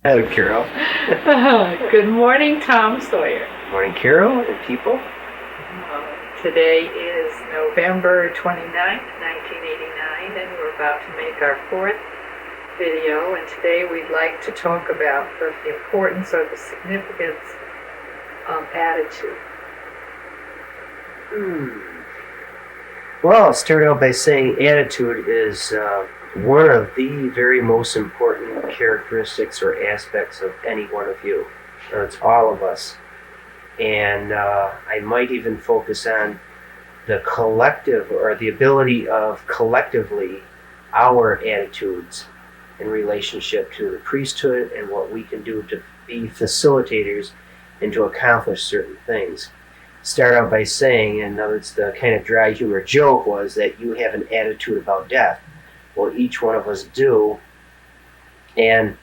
Hello, Carol. Good morning, Tom Sawyer. Morning, Carol and people. Today is November 29th, 1989, and we're about to make our fourth video. And today we'd like to talk about the importance or the significance of attitude. Well, I'll start out by saying attitude is one of the very most important characteristics or aspects of any one of you. It's all of us. And I might even focus on the collective or the ability of collectively our attitudes in relationship to the priesthood and what we can do to be facilitators and to accomplish certain things. Start out by saying, in other words, the kind of dry humor joke was that you have an attitude about death. Well, each one of us do, and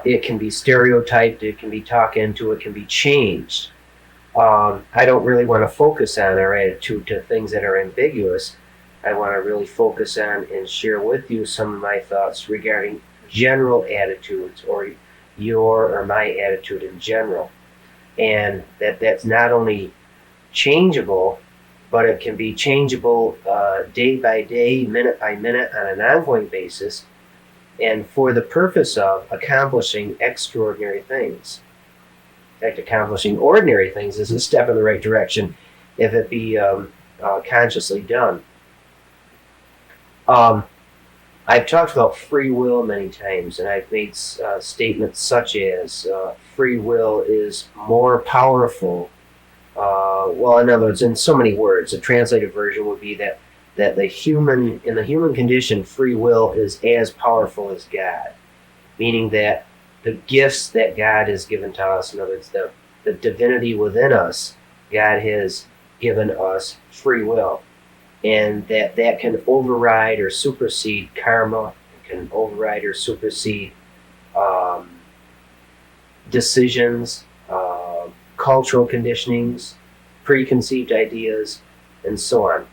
it can be stereotyped, it can be talked into, it can be changed. I don't really want to focus on our attitude to things that are ambiguous. I want to really focus on and share with you some of my thoughts regarding general attitudes, or your or my attitude in general. And that's not only changeable, but it can be changeable day by day, minute by minute, on an ongoing basis, and for the purpose of accomplishing extraordinary things. In fact, accomplishing ordinary things is a step in the right direction if it be consciously done. I've talked about free will many times, and I've made statements such as free will is more powerful. Well, in other words, in so many words, a translated version would be that in the human condition, free will is as powerful as God, meaning that the gifts that God has given to us, in other words, the divinity within us, God has given us free will, and that can override or supersede karma, can override or supersede decisions, cultural conditionings, preconceived ideas, and so on.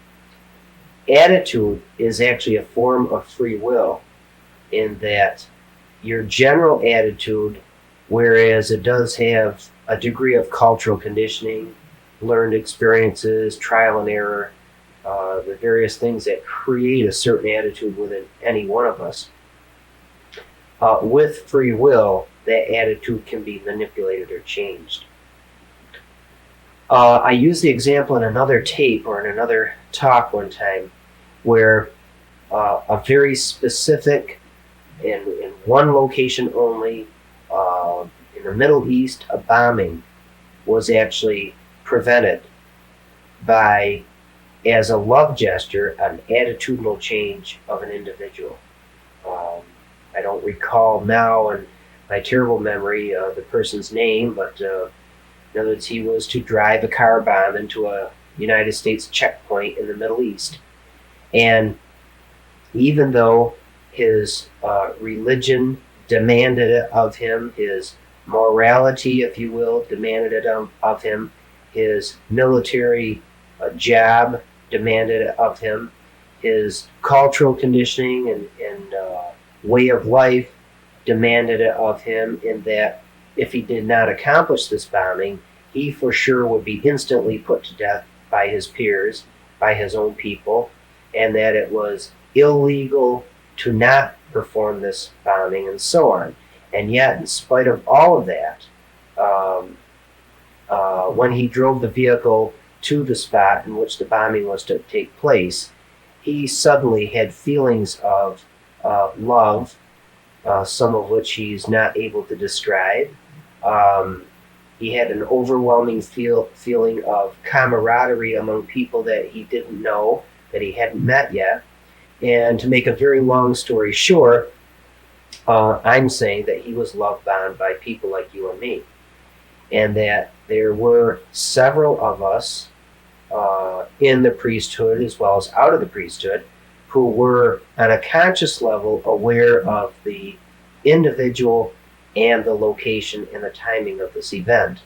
Attitude is actually a form of free will, in that your general attitude, whereas it does have a degree of cultural conditioning, learned experiences, trial and error, the various things that create a certain attitude within any one of us. With free will, that attitude can be manipulated or changed. I used the example in another tape or in another talk one time where a very specific, in one location only, in the Middle East, a bombing was actually prevented by, as a love gesture, an attitudinal change of an individual. I don't recall now in my terrible memory the person's name, but in other words, he was to drive a car bomb into a United States checkpoint in the Middle East. And even though his religion demanded it of him, his morality, if you will, demanded it of him, his military job demanded it of him, his cultural conditioning and way of life demanded it of him, in that if he did not accomplish this bombing, he for sure would be instantly put to death by his peers, by his own people, and that it was illegal to not perform this bombing, and so on. And yet, in spite of all of that, when he drove the vehicle to the spot in which the bombing was to take place, he suddenly had feelings of love, some of which he's not able to describe. He had an overwhelming feeling of camaraderie among people that he didn't know, that he hadn't met yet. And to make a very long story short, I'm saying that he was love bound by people like you and me, and that there were several of us in the priesthood as well as out of the priesthood who were on a conscious level aware of the individual and the location and the timing of this event.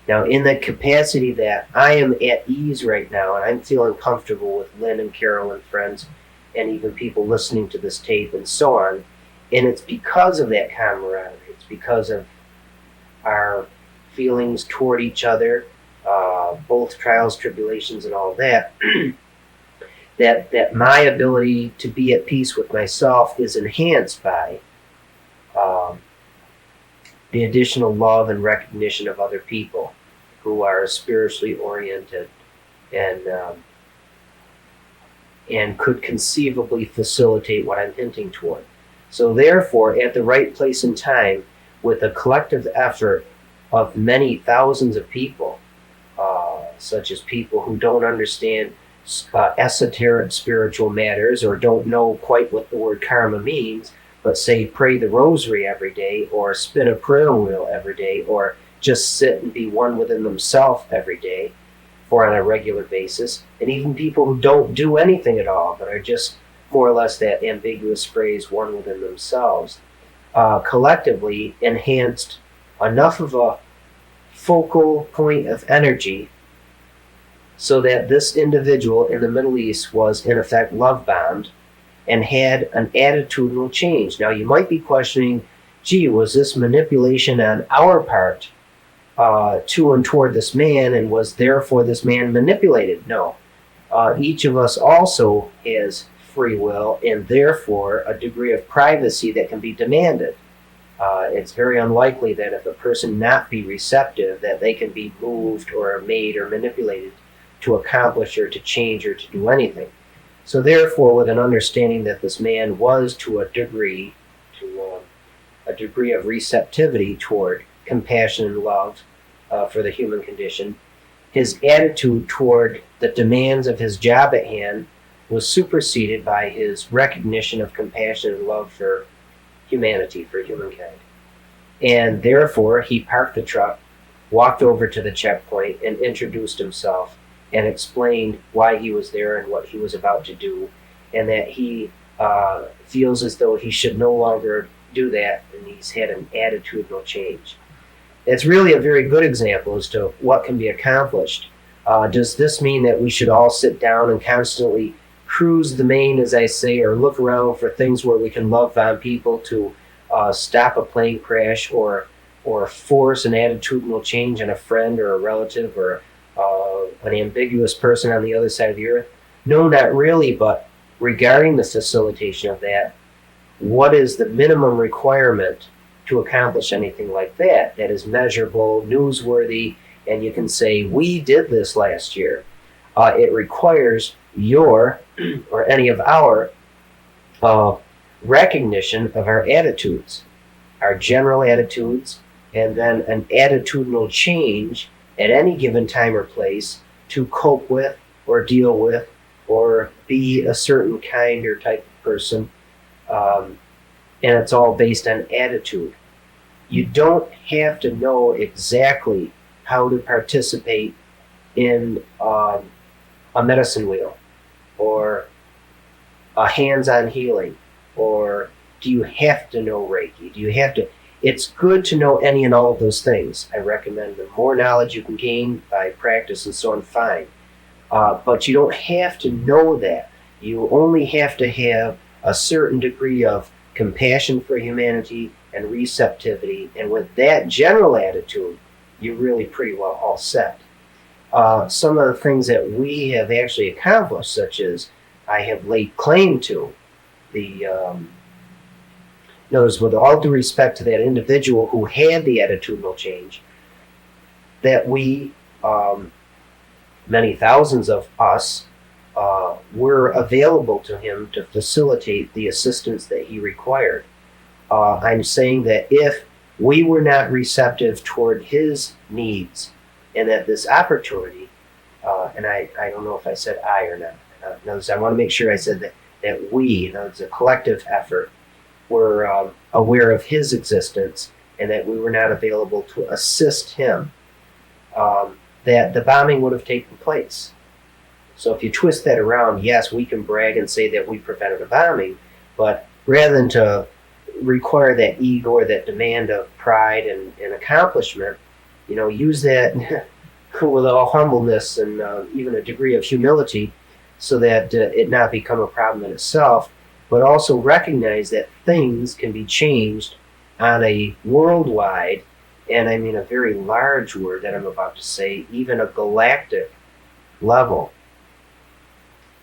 Now, in the capacity that I am at ease right now, and I'm feeling comfortable with Lynne and Carol and friends, and even people listening to this tape and so on, And it's because of that camaraderie. It's because of our feelings toward each other, both trials, tribulations, and all that, that my ability to be at peace with myself is enhanced by the additional love and recognition of other people who are spiritually oriented and could conceivably facilitate what I'm hinting toward. So therefore, at the right place and time, with a collective effort of many thousands of people, such as people who don't understand esoteric spiritual matters or don't know quite what the word karma means, but say pray the rosary every day or spin a prayer wheel every day or just sit and be one within themselves every day or on a regular basis, and even people who don't do anything at all but are just more or less that ambiguous phrase one within themselves, collectively enhanced enough of a focal point of energy so that this individual in the Middle East was in effect love bound and had an attitudinal change. Now you might be questioning, gee, was this manipulation on our part to and toward this man, and was therefore this man manipulated? No. Each of us also has free will and therefore a degree of privacy that can be demanded. It's very unlikely that if a person not be receptive that they can be moved or made or manipulated to accomplish or to change or to do anything. So therefore, with an understanding that this man was to a degree of receptivity toward compassion and love for the human condition, his attitude toward the demands of his job at hand was superseded by his recognition of compassion and love for humanity, for humankind. And therefore, he parked the truck, walked over to the checkpoint, and introduced himself and explained why he was there and what he was about to do, and that he feels as though he should no longer do that, and he's had an attitudinal change. It's really a very good example as to what can be accomplished. Does this mean that we should all sit down and constantly cruise the main, as I say, or look around for things where we can love on people to stop a plane crash or force an attitudinal change on a friend or a relative or an ambiguous person on the other side of the earth? No, not really, but regarding the facilitation of that, what is the minimum requirement to accomplish anything like that that is measurable, newsworthy, and you can say, we did this last year? It requires your or any of our recognition of our attitudes, our general attitudes, and then an attitudinal change at any given time or place to cope with or deal with or be a certain kind or type of person. And it's all based on attitude. You don't have to know exactly how to participate in a medicine wheel or a hands-on healing, or do you have to know Reiki? Do you have to? It's good to know any and all of those things. I recommend the more knowledge you can gain by practice and so on, fine. But you don't have to know that. You only have to have a certain degree of compassion for humanity and receptivity, and with that general attitude, you're really pretty well all set. Some of the things that we have actually accomplished, such as I have laid claim to the notice, with all due respect to that individual who had the attitudinal change, that we, many thousands of us, were available to him to facilitate the assistance that he required. I'm saying that if we were not receptive toward his needs, and that this opportunity, and I don't know if I said I or not. Notice I want to make sure I said that we, it's a collective effort, were aware of his existence and that we were not available to assist him, that the bombing would have taken place. So if you twist that around, yes, we can brag and say that we prevented a bombing, but rather than to require that ego or that demand of pride and accomplishment, use that with all humbleness and even a degree of humility so that it not become a problem in itself, but also recognize that things can be changed on a worldwide, and I mean a very large word that I'm about to say, even a galactic level,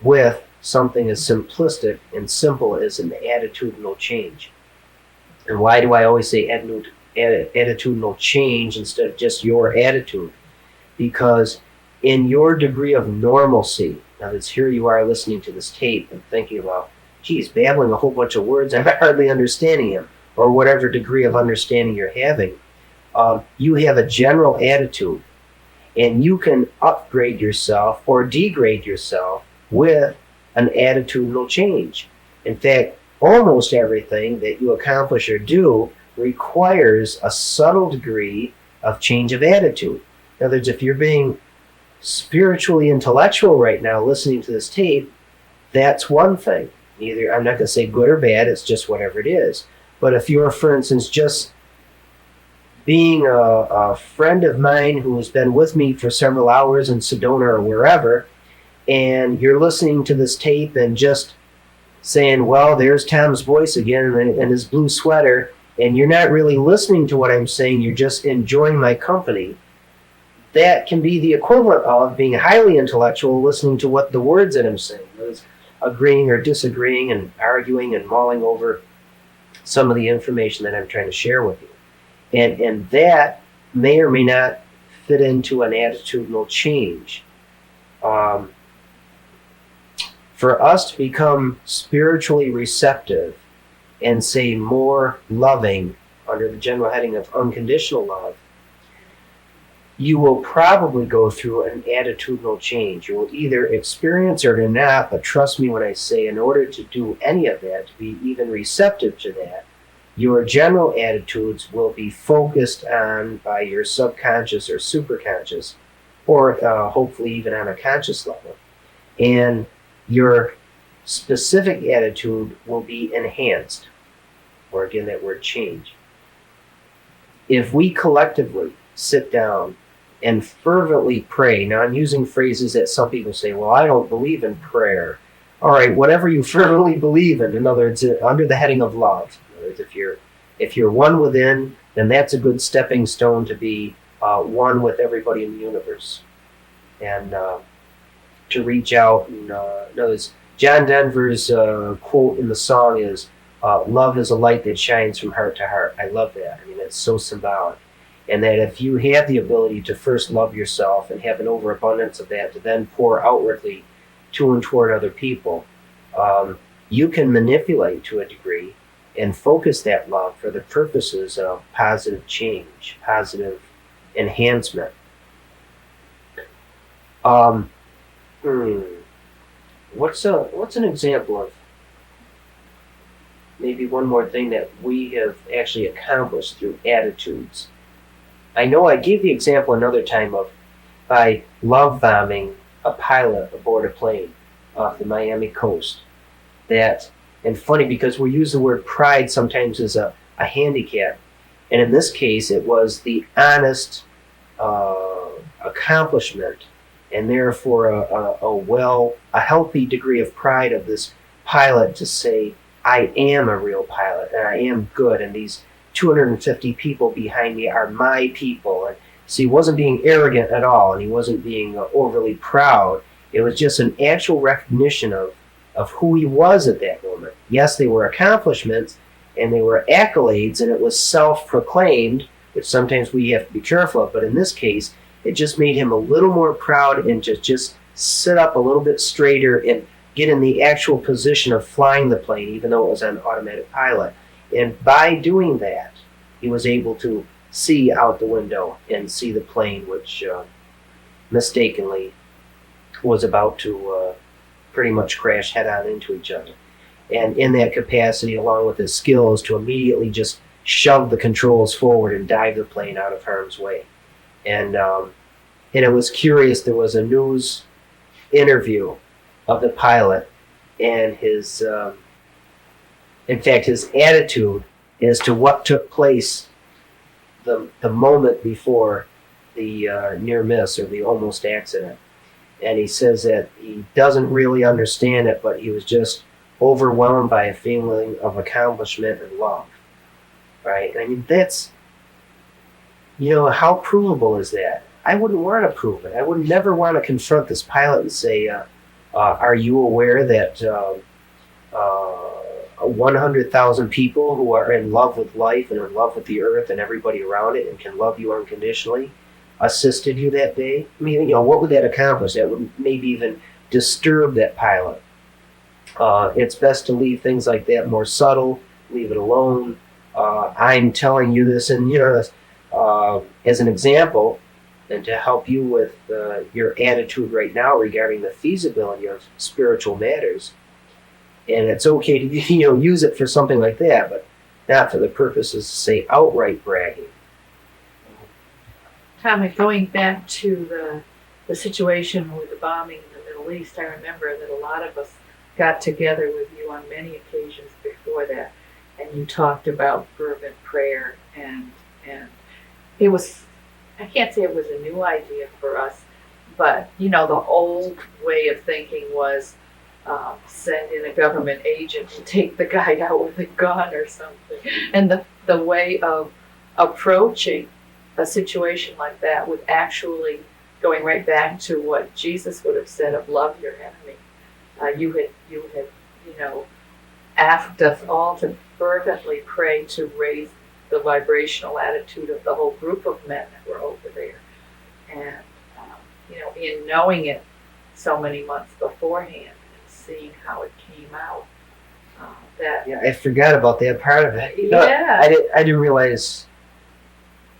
with something as simplistic and simple as an attitudinal change. And why do I always say attitudinal change instead of just your attitude? Because in your degree of normalcy, now that's here you are listening to this tape and thinking about, geez, babbling a whole bunch of words, I'm hardly understanding him, or whatever degree of understanding you're having, you have a general attitude, and you can upgrade yourself or degrade yourself with an attitudinal change. In fact, almost everything that you accomplish or do requires a subtle degree of change of attitude. In other words, if you're being spiritually intellectual right now listening to this tape, that's one thing. Either, I'm not going to say good or bad, it's just whatever it is. But if you're, for instance, just being a friend of mine who has been with me for several hours in Sedona or wherever, and you're listening to this tape and just saying, well, there's Tom's voice again and his blue sweater, and you're not really listening to what I'm saying, you're just enjoying my company, that can be the equivalent of being highly intellectual listening to what the words that I'm saying, agreeing or disagreeing and arguing and mulling over some of the information that I'm trying to share with you. And that may or may not fit into an attitudinal change. For us to become spiritually receptive and say more loving under the general heading of unconditional love, you will probably go through an attitudinal change. You will either experience it or not, but trust me when I say, in order to do any of that, to be even receptive to that, your general attitudes will be focused on by your subconscious or superconscious, or hopefully even on a conscious level. And your specific attitude will be enhanced, or again, that word change. If we collectively sit down and fervently pray, now I'm using phrases that some people say, well, I don't believe in prayer. All right, whatever you fervently believe in other words, under the heading of love. In other words, if you're one within, then that's a good stepping stone to be one with everybody in the universe. And to reach out. And, notice John Denver's quote in the song is, love is a light that shines from heart to heart. I love that. I mean, it's so symbolic. And that if you have the ability to first love yourself and have an overabundance of that to then pour outwardly to and toward other people, you can manipulate to a degree and focus that love for the purposes of positive change, positive enhancement. What's an example of maybe one more thing that we have actually accomplished through attitudes? I know I gave the example another time of by love bombing a pilot aboard a plane off the Miami coast. That, and funny because we use the word pride sometimes as a handicap, and in this case it was the honest accomplishment and therefore a healthy degree of pride of this pilot to say, I am a real pilot and I am good, and these 250 people behind me are my people. And so he wasn't being arrogant at all, and he wasn't being overly proud. It was just an actual recognition of who he was at that moment. Yes, they were accomplishments and they were accolades, and it was self-proclaimed, which sometimes we have to be careful of, but in this case, it just made him a little more proud and just sit up a little bit straighter and get in the actual position of flying the plane, even though it was on automatic pilot. And by doing that, he was able to see out the window and see the plane, which mistakenly was about to pretty much crash head-on into each other. And in that capacity, along with his skills, to immediately just shove the controls forward and dive the plane out of harm's way. And it was curious, there was a news interview of the pilot, and his attitude as to what took place the moment before the near miss or the almost accident. And he says that he doesn't really understand it, but he was just overwhelmed by a feeling of accomplishment and love, right? I mean, that's, how provable is that? I wouldn't want to prove it. I would never want to confront this pilot and say, are you aware that 100,000 people who are in love with life and in love with the earth and everybody around it and can love you unconditionally assisted you that day? I mean, what would that accomplish? That would maybe even disturb that pilot. It's best to leave things like that more subtle, leave it alone. I'm telling you this, and as an example, and to help you with your attitude right now regarding the feasibility of spiritual matters. And it's okay to use it for something like that, but not for the purposes of, say, outright bragging. Tommy, going back to the situation with the bombing in the Middle East, I remember that a lot of us got together with you on many occasions before that, and you talked about fervent prayer, and it was, I can't say it was a new idea for us, but the old way of thinking was send in a government agent to take the guy out with a gun or something. And the way of approaching a situation like that with actually going right back to what Jesus would have said of love your enemy. You had asked us all to fervently pray to raise the vibrational attitude of the whole group of men that were over there. And, in knowing it so many months beforehand, seeing how it came out. I forgot about that part of it. Yeah. I didn't realize,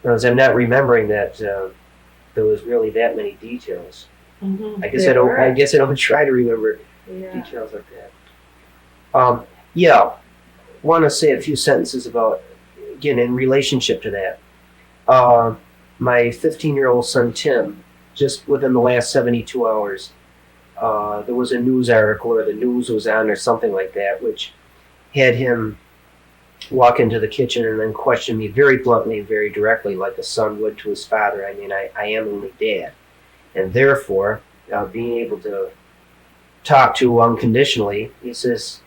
as I'm not remembering that there was really that many details. Mm-hmm. I guess I don't try to remember details like that. Want to say a few sentences about, again, in relationship to that. My 15-year-old son Tim, just within the last 72 hours, there was a news article, or the news was on, or something like that, which had him walk into the kitchen and then question me very bluntly and very directly, like a son would to his father. I mean, I am only dad. And therefore, being able to talk to unconditionally, he says,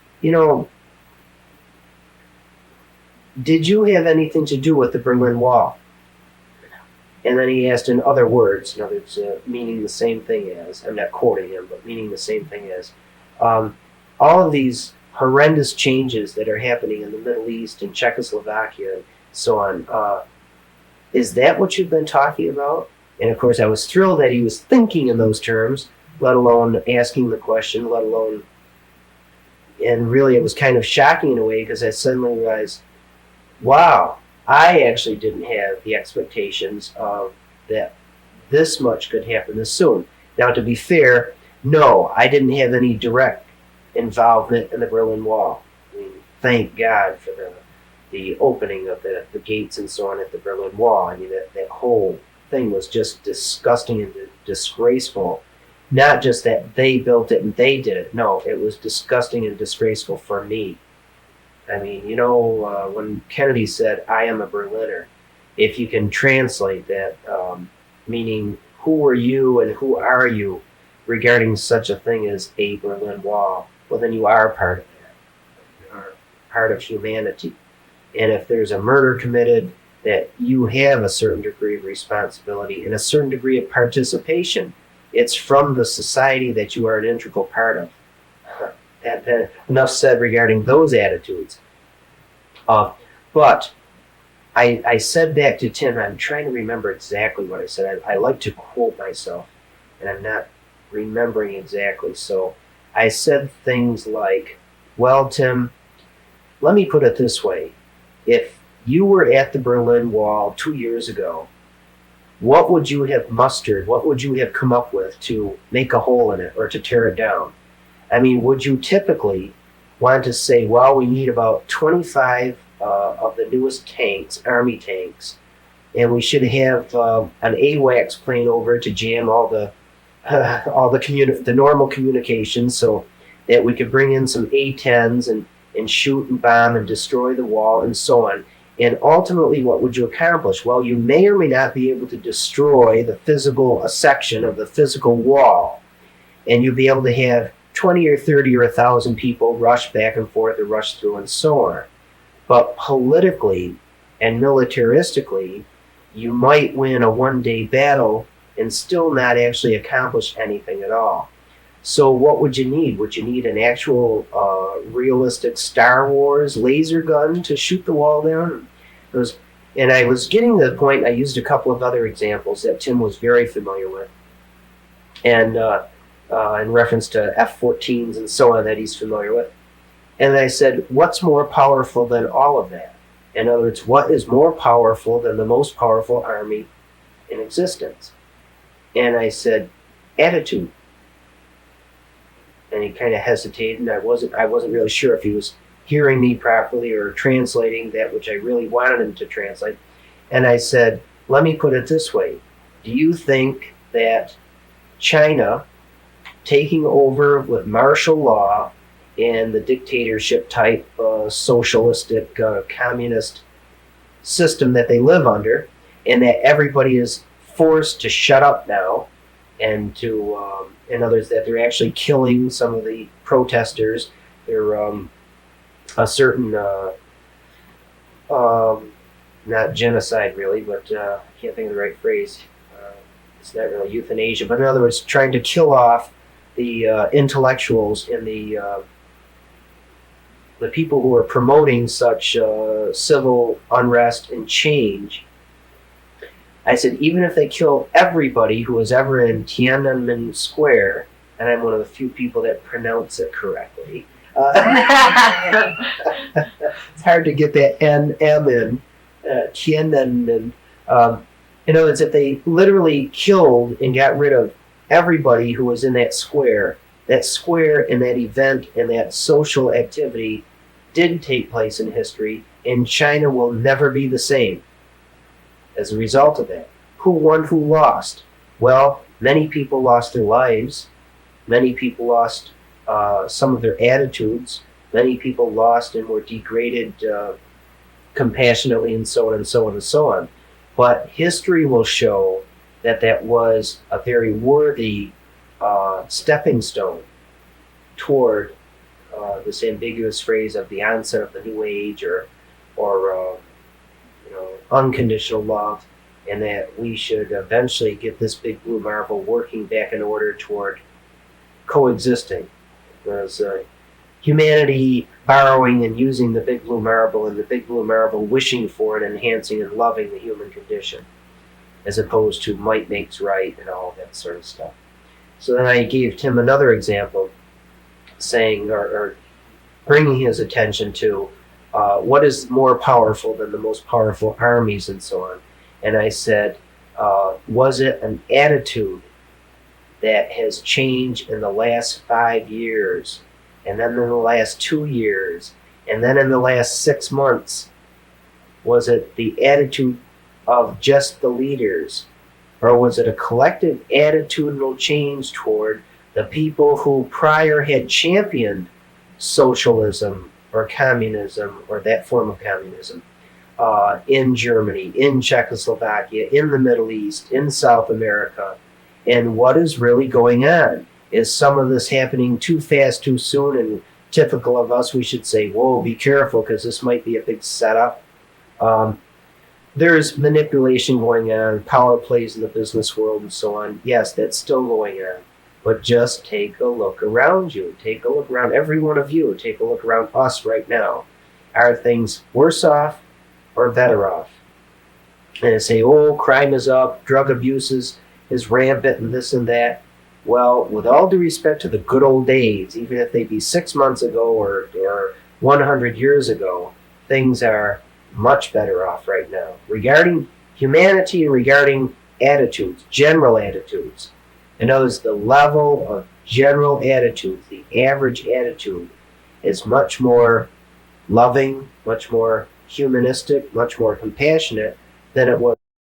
did you have anything to do with the Berlin Wall? And then he asked in other words, meaning the same thing as, I'm not quoting him, but meaning the same thing as, all of these horrendous changes that are happening in the Middle East and Czechoslovakia and so on, is that what you've been talking about? And of course I was thrilled that he was thinking in those terms, let alone asking the question, and really it was kind of shocking in a way, because I suddenly realized, wow, I actually didn't have the expectations of that this much could happen this soon. Now, to be fair, no, I didn't have any direct involvement in the Berlin Wall. I mean, thank God for the opening of the gates and so on at the Berlin Wall. I mean, that whole thing was just disgusting and disgraceful. Not just that they built it and they did it. No, it was disgusting and disgraceful for me. I mean, when Kennedy said, I am a Berliner, if you can translate that, meaning who are you and who are you regarding such a thing as a Berlin Wall, well, then you are part of that. You are part of humanity. And if there's a murder committed, that you have a certain degree of responsibility and a certain degree of participation. It's from the society that you are an integral part of. Enough said regarding those attitudes. But I said back to Tim, I'm trying to remember exactly what I said. I like to quote myself, and I'm not remembering exactly. So I said things like, well, Tim, let me put it this way. If you were at the Berlin Wall 2 years ago, what would you have mustered? What would you have come up with to make a hole in it or to tear it down? I mean, would you typically want to say, well, we need about 25 of the newest tanks, Army tanks, and we should have an AWACS plane over to jam all the normal communications so that we could bring in some A-10s and shoot and bomb and destroy the wall and so on. And ultimately, what would you accomplish? Well, you may or may not be able to destroy a section of the physical wall, and you'd be able to have 20 or 30 or 1,000 people rush back and forth or rush through and so on. But politically and militaristically, you might win a one-day battle and still not actually accomplish anything at all. So what would you need? Would you need an actual realistic Star Wars laser gun to shoot the wall down? And I was getting to the point, I used a couple of other examples that Tim was very familiar with. And in reference to F-14s and so on that he's familiar with. And I said, what's more powerful than all of that? In other words, what is more powerful than the most powerful army in existence? And I said, attitude. And he kind of hesitated, and I wasn't really sure if he was hearing me properly or translating that which I really wanted him to translate. And I said, let me put it this way. Do you think that China taking over with martial law and the dictatorship type socialistic communist system that they live under, and that everybody is forced to shut up now, and to in others that they're actually killing some of the protesters, they're a certain not genocide really, but I can't think of the right phrase. It's not really euthanasia, but in other words, trying to kill off the intellectuals and the people who are promoting such civil unrest and change. I said, even if they kill everybody who was ever in Tiananmen Square, and I'm one of the few people that pronounce it correctly. It's hard to get that M in. Tiananmen. In other words, if they literally killed and got rid of everybody who was in that square and that event and that social activity did take place in history, and China will never be the same as a result of that. Who won, who lost? Well, many people lost their lives. Many people lost some of their attitudes. Many people lost and were degraded compassionately, and so on and so on and so on. But history will show that that was a very worthy stepping stone toward this ambiguous phrase of the onset of the new age, or unconditional love, and that we should eventually get this big blue marble working back in order toward coexisting. Whereas humanity borrowing and using the big blue marble, and the big blue marble wishing for it, enhancing and loving the human condition, as opposed to might makes right and all that sort of stuff. So then I gave Tim another example, saying, or bringing his attention to what is more powerful than the most powerful armies and so on. And I said, was it an attitude that has changed in the last 5 years, and then in the last 2 years, and then in the last 6 months? Was it the attitude of just the leaders, or was it a collective attitudinal change toward the people who prior had championed socialism or communism, or that form of communism, in Germany, in Czechoslovakia, in the Middle East, in South America? And what is really going on? Is some of this happening too fast, too soon? And typical of us, we should say, whoa, be careful, because this might be a big setup. There's manipulation going on, power plays in the business world and so on. Yes, that's still going on. But just take a look around you. Take a look around every one of you. Take a look around us right now. Are things worse off or better off? And they say, oh, crime is up, drug abuse is rampant, and this and that. Well, with all due respect to the good old days, even if they be 6 months ago or 100 years ago, things are much better off right now. Regarding humanity and regarding attitudes, general attitudes. In other words, the level of general attitudes, the average attitude, is much more loving, much more humanistic, much more compassionate than it was